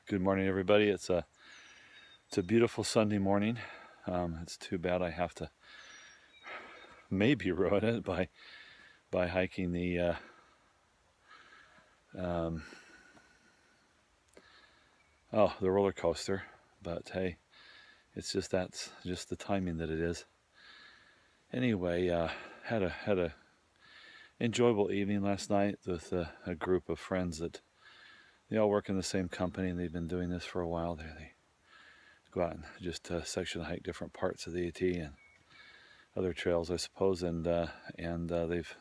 Good morning, everybody. It's a beautiful Sunday morning. It's too bad I have to maybe ruin it by hiking um, the roller coaster. But hey, that's just the timing that it is. Anyway, had a enjoyable evening last night with a group of friends that they all work in the same company and they've been doing this for a while. They go out and just section hike different parts of the AT and other trails, I suppose, and they've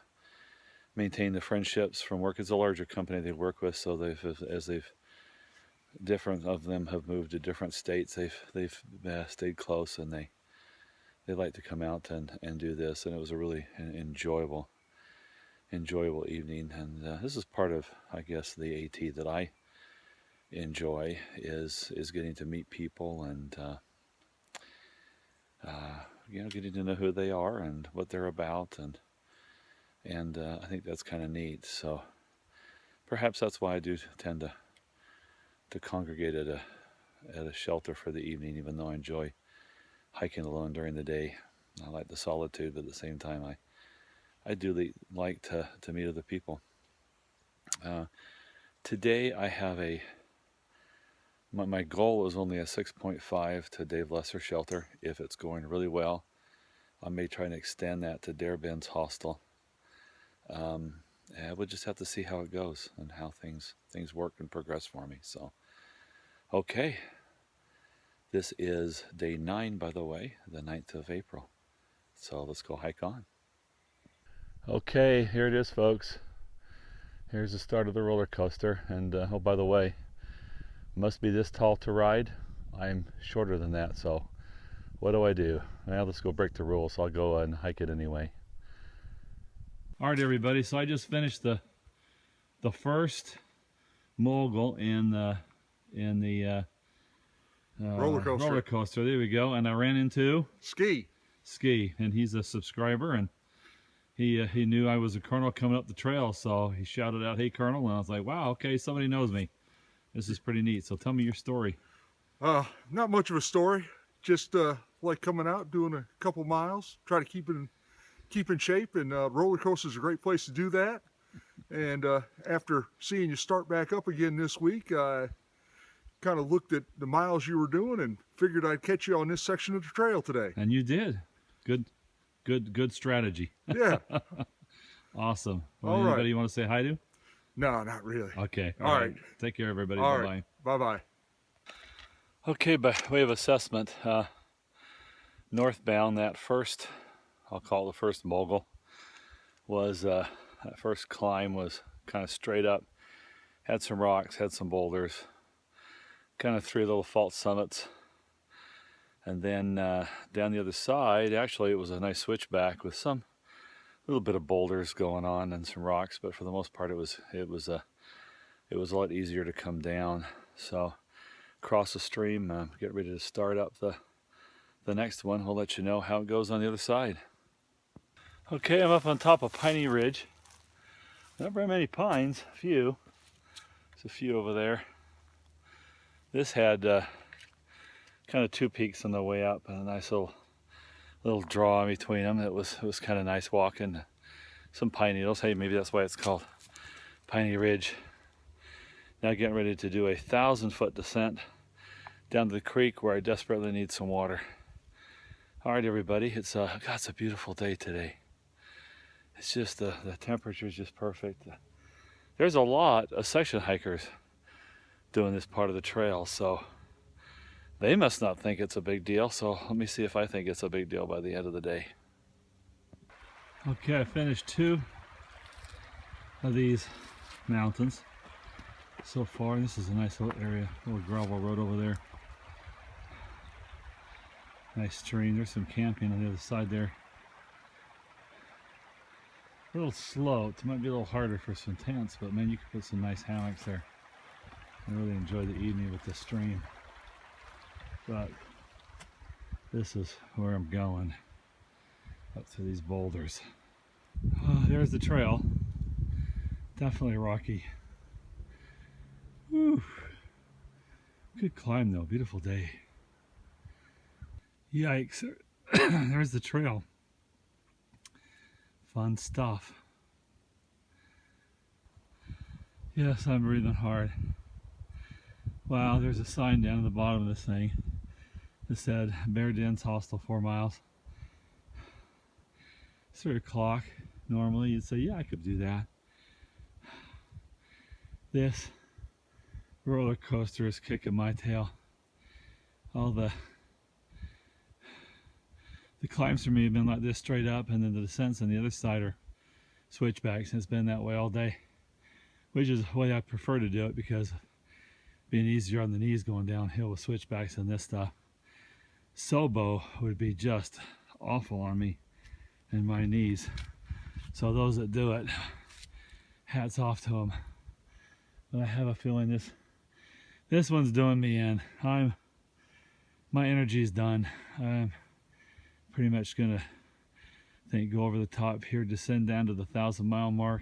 maintained the friendships from work. It's a larger company they work with, so they've different of them have moved to different states. They've stayed close, and they like to come out and do this, and it was a really enjoyable evening. And this is part of, I guess, the AT that I enjoy is getting to meet people and getting to know who they are and what they're about, and I think that's kind of neat. So perhaps that's why I do tend to congregate at a shelter for the evening, even though I enjoy hiking alone during the day. I like the solitude, but at the same time, I do like to meet other people. Today I have my goal is only a 6.5 to Dave Lesser shelter. If it's going really well, I may try and extend that to Dare Ben's Hostel. And we'll just have to see how it goes and how things work and progress for me. So, okay, this is day 9, by the way, the 9th of April. So let's go hike on. Okay, here it is, folks. Here's the start of the roller coaster, and oh, by the way, must be this tall to ride. I'm shorter than that, so what do? Well, let's go break the rules. So I'll go and hike it anyway. All right, everybody. So I just finished the first mogul in the roller coaster. There we go. And I ran into Ski, and he's a subscriber, and he knew I was a colonel coming up the trail, so he shouted out, "Hey, Colonel!" And I was like, "Wow, okay, somebody knows me. This is pretty neat." So tell me your story. Not much of a story. Just like coming out, doing a couple miles, try to keep in shape, and roller coaster is a great place to do that. And after seeing you start back up again this week, I kind of looked at the miles you were doing and figured I'd catch you on this section of the trail today. And you did. Good strategy. Yeah. Awesome. Well, anybody right. You want to say hi to? No, not really. Okay. All right. Take care, everybody. All Bye-bye. right. Bye-bye. Okay, by way of assessment, northbound, that first, I'll call it the first mogul, was that first climb was kind of straight up, had some rocks, had some boulders, kind of 3 little fault summits, and then down the other side, actually it was a nice switchback with some little bit of boulders going on and some rocks, but for the most part it was a lot easier to come down. So cross the stream, get ready to start up the next one. We'll let you know how it goes on the other side. Okay, I'm up on top of Piney Ridge. Not very many pines, a few. There's a few over there. This had kind of 2 peaks on the way up and a nice little draw in between them. It was kind of nice walking. Some pine needles. Hey, maybe that's why it's called Piney Ridge. Now getting ready to do a 1,000-foot descent down to the creek where I desperately need some water. All right, everybody, it's a beautiful day today. It's just the temperature is just perfect. There's a lot of section hikers doing this part of the trail, so they must not think it's a big deal. So let me see if I think it's a big deal by the end of the day. Okay, I finished 2 of these mountains so far. This is a nice little area, little gravel road over there. Nice stream. There's some camping on the other side there. A little sloped. It might be a little harder for some tents, but man, you can put some nice hammocks there. I really enjoy the evening with the stream. But this is where I'm going, up to these boulders. There's the trail. Definitely rocky. Whew. Good climb though, beautiful day. Yikes, there's the trail. Fun stuff. Yes, I'm breathing hard. Wow, there's a sign down at the bottom of this thing that said bear dens hostile 4 miles. 3 o'clock. Normally you'd say, yeah, I could do that. This roller coaster is kicking my tail. All the climbs for me have been like this straight up, and then the descents on the other side are switchbacks, and it's been that way all day, which is the way I prefer to do it because being easier on the knees going downhill with switchbacks and this stuff. Sobo would be just awful on me and my knees. So those that do it, hats off to them. But I have a feeling this one's doing me in. My energy's done. I'm pretty much gonna go over the top here, descend down to the 1,000-mile mark,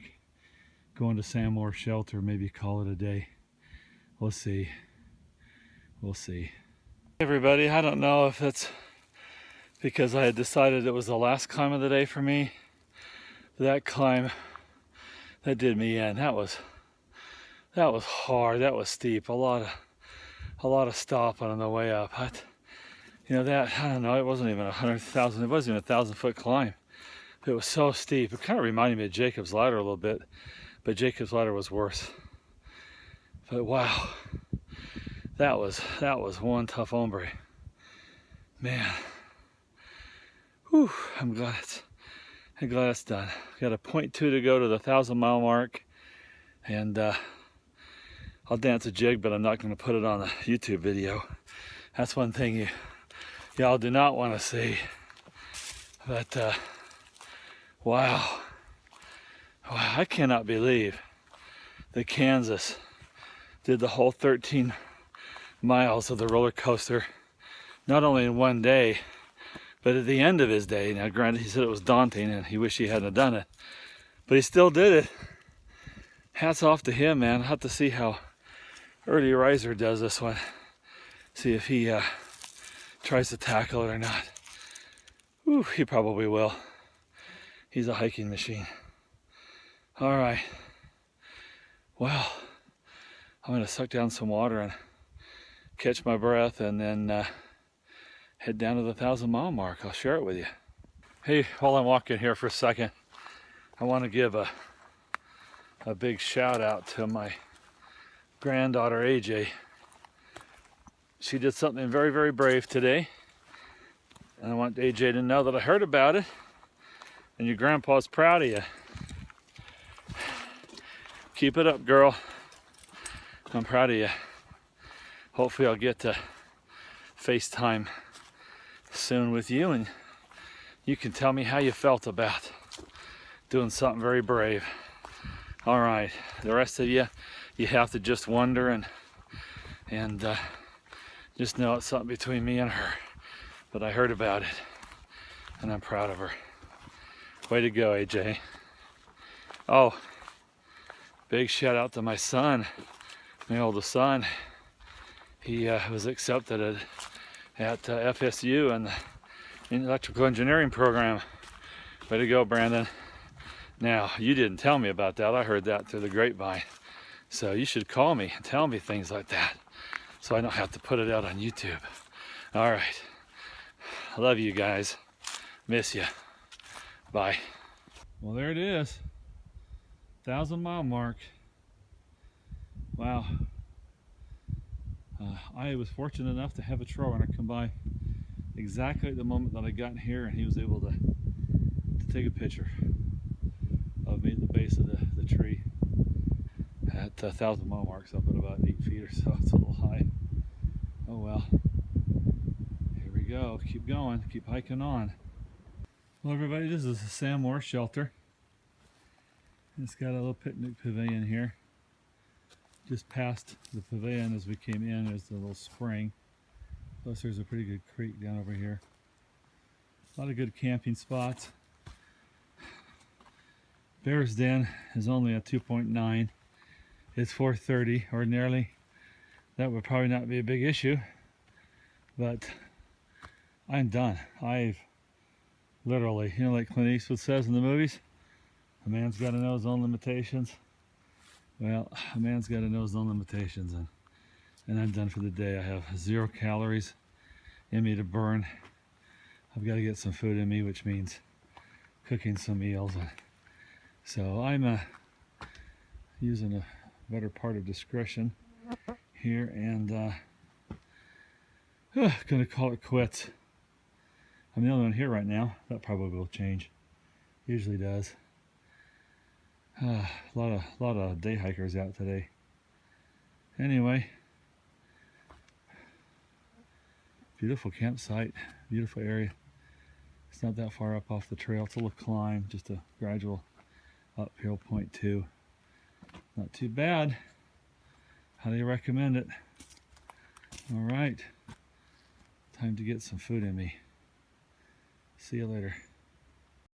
go into Sam Moore Shelter, maybe call it a day. We'll see. We'll see. Everybody, I don't know if it's because I had decided it was the last climb of the day for me. That climb, that did me in. That was hard. That was steep. A lot of stopping on the way up. You know that, I don't know, it wasn't even 100,000, it wasn't even a 1,000-foot climb. It was so steep. It kind of reminded me of Jacob's Ladder a little bit, but Jacob's Ladder was worse. But wow, that was one tough hombre. Man, whew, I'm glad it's done. Got a 0.2 to go to the 1,000-mile mark, and I'll dance a jig, but I'm not going to put it on a YouTube video. That's one thing y'all do not want to see. But wow, I cannot believe that Kansas did the whole 13 miles of the roller coaster, not only in one day, but at the end of his day. Now granted, he said it was daunting and he wished he hadn't done it, but he still did it. Hats off to him, man. I'll have to see how Early Riser does this one. See if he tries to tackle it or not. Ooh, he probably will. He's a hiking machine. All right. Well, I'm gonna suck down some water and catch my breath, and then head down to the 1,000-mile mark. I'll share it with you. Hey, while I'm walking here for a second, I want to give a big shout out to my granddaughter AJ. She did something very, very brave today, and I want AJ to know that I heard about it, and your grandpa's proud of you. Keep it up, girl. I'm proud of you. Hopefully I'll get to FaceTime soon with you, and you can tell me how you felt about doing something very brave. All right, the rest of you have to just wonder and just know it's something between me and her. But I heard about it, and I'm proud of her. Way to go, AJ. Oh, big shout out to my son, my oldest son. He was accepted at FSU and the electrical engineering program. Way to go, Brandon. Now, you didn't tell me about that. I heard that through the grapevine. So you should call me and tell me things like that so I don't have to put it out on YouTube. All right. I love you guys. Miss you. Bye. Well, there it is. 1,000-mile mark. Wow. I was fortunate enough to have a trail runner come by exactly at the moment that I got in here, and he was able to take a picture of me at the base of the tree at 1,000-mile marks up at about 8 feet or so. It's a little high. Oh well. Here we go. Keep going. Keep hiking on. Well, everybody, this is the Sam Moore Shelter. It's got a little picnic pavilion here. Just past the pavilion as we came in, there's the little spring. Plus there's a pretty good creek down over here. A lot of good camping spots. Bear's Den is only a 2.9. It's 4:30 ordinarily. that would probably not be a big issue, but I'm done. I've literally, you know, like Clint Eastwood says in the movies, a man's got to know his own limitations. Well, a man's got to know his own limitations, and I'm done for the day. I have 0 calories in me to burn. I've got to get some food in me, which means cooking some meals. So I'm using a better part of discretion here, and gonna call it quits. I'm the only one here right now. That probably will change. Usually does. A lot of day hikers out today. Anyway, beautiful campsite, beautiful area. It's not that far up off the trail. It's a little climb, just a gradual uphill 0.2. Not too bad. Highly recommend it. All right, time to get some food in me. See you later.